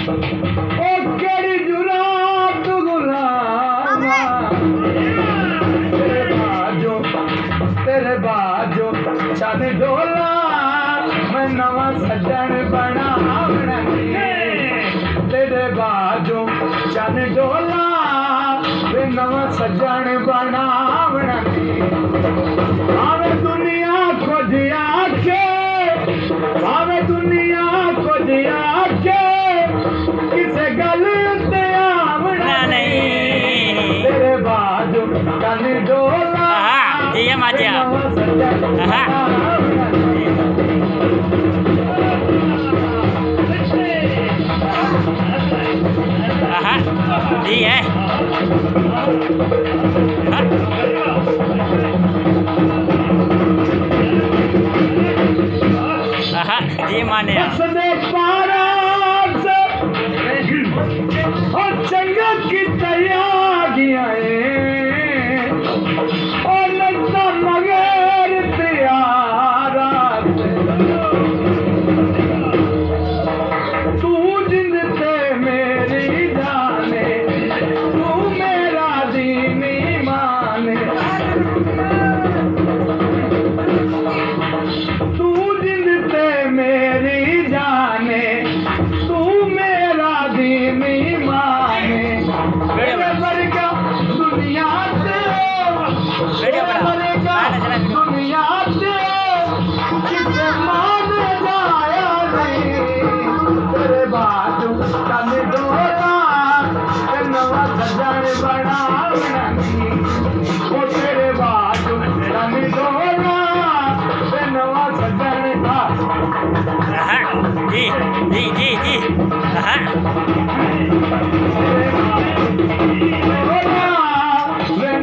ओ केड़ी जुरात गुलामा तेरे बाजो चन डोला मैं नवा सजन बनावना तेरे बाजो चन डोला मैं नवा सजन बनावना आवे दुनिया खोज आके आवे दुनिया खोज आके किसे गल ते आवना नहीं तेरे बाजो चन डोला diam aja. Aha. Aha. Dia. Aha. Dia mana ya? चंगा की तैयारियां मगर प्यारा तू जिंद ते मेरी जाने तू मेरा दीनी माने तू जिंद ते मेरी जाने तू मेरा दीनी माने मेरे वर्गा दुनिया से दुनिया से किसे मान जाया नहीं तेरे बाजू कल डोला नवा सजन बनावना नहीं ओ तेरे बाजू कल डोला नवा सजन का जी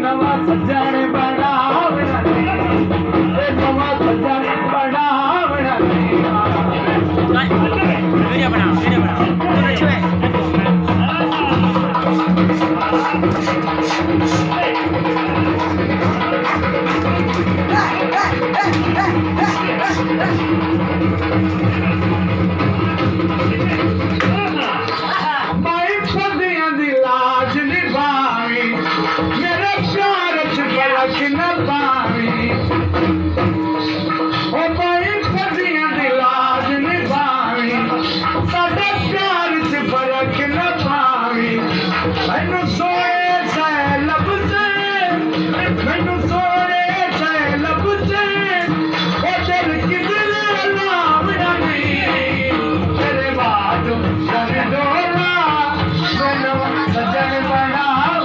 नवा सजन बनावना नवा सजन बनावना वीडियो बनाओ भाई खुदियां दी लाज निभावी मेरे प्यार च फर्क न पावी ओ भाई खुदियां दी लाज निभावी साडे प्यार च फर्क न पावी मैनू सोए से लब से मैनू सोए से लब से ओ दिल किधर लावना नहीं तेरे बाजू चन डोला मैं नवा सजन बनाओ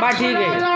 बा ठीक है।